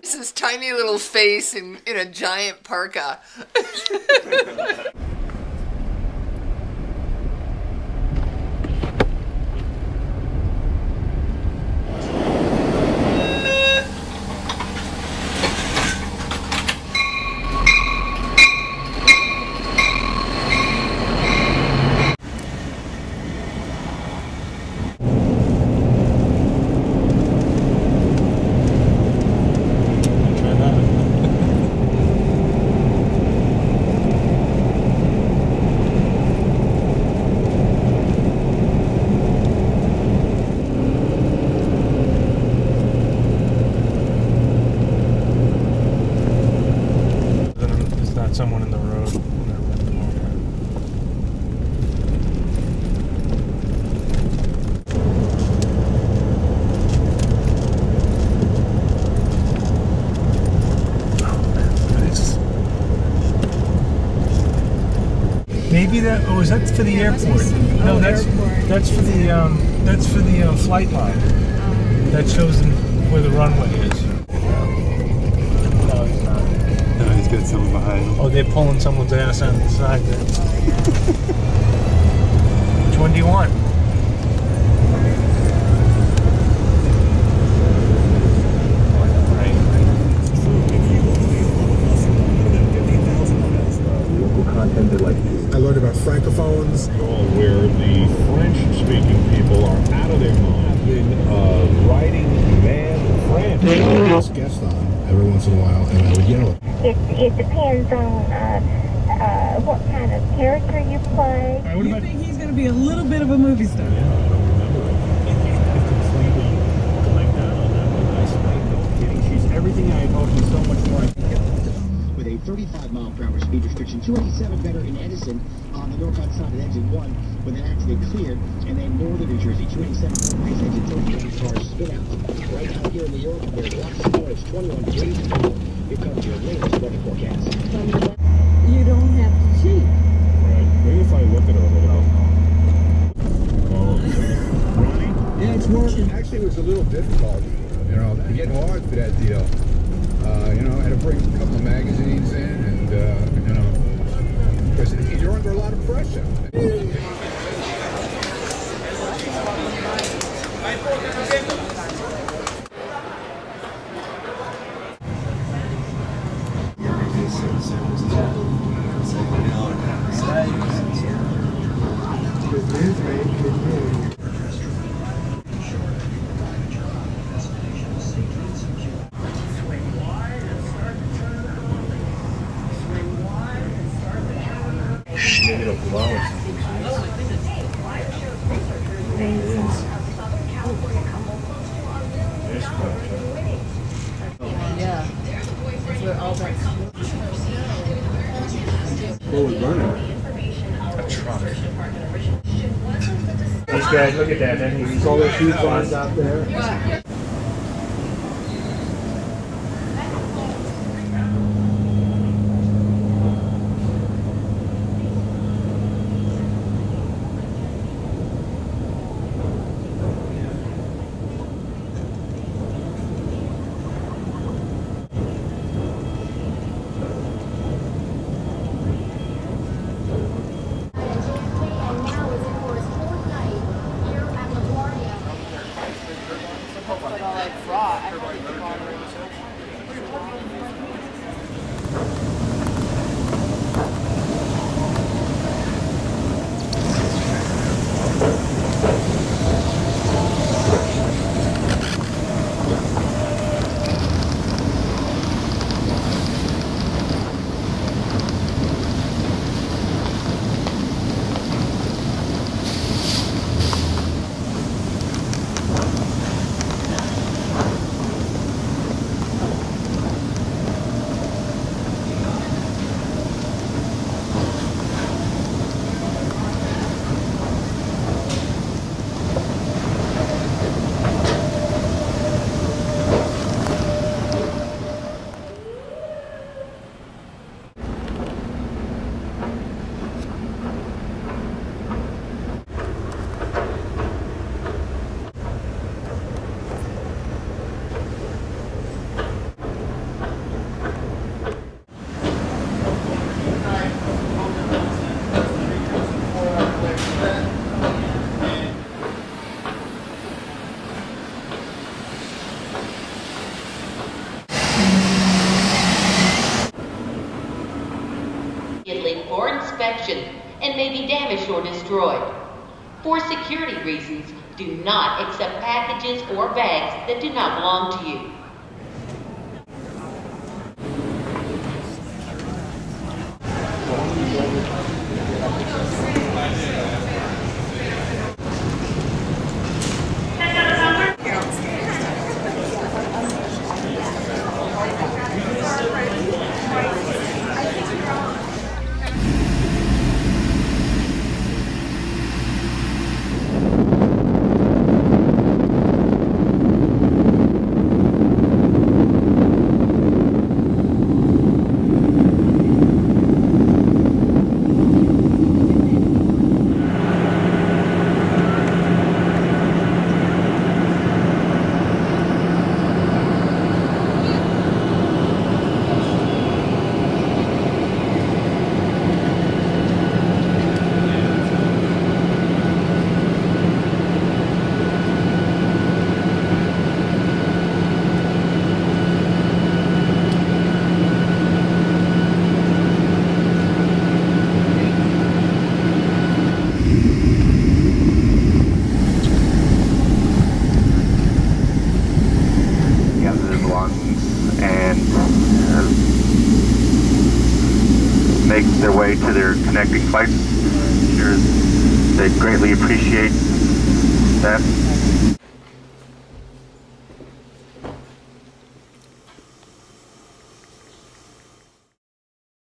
It's his tiny little face in a giant parka. Someone in the road. Maybe that. Oh, is that for the airport? No, that's for the flight line. That shows them where the runway is. No, it's not. No, he's got someone behind him. Oh, they're pulling someone's ass on the side there. Which one do you want? I learned about francophones. Where the French-speaking people are out of their mind, writing mad French. Guest on every once in a while, and I would yell it. It depends on what kind of character you play. You think he's going to be a little bit of a movie star? Yeah, I don't remember it. It's completely like that on that one. She's everything I thought. She's so much more. With a 35-mile-per-hour speed restriction, 287 better in Edison on the northbound side of exit 1 with an accident cleared, and then northern New Jersey, 287 race exit 30 cars spin out. Right now here in New York, there's lots of snow. It's 21 degrees. Here comes your latest weather forecast. You don't have to cheat. Right. Maybe if I look at her a little bit. Oh, Ronnie? Yeah, it's working. Actually, it was a little difficult, you know, to get hard for that deal. You know, I had to bring a couple of magazines in, and you know, because you're under a lot of pressure. Maybe it'll blow or something. Yeah. That's where all that. What was burning? A truck. These guys, look at that. Then he's all those shoes lines out there. inspection and may be damaged or destroyed. For security reasons, do not accept packages or bags that do not belong to you. Make their way to their connecting flights. Sure, they greatly appreciate that.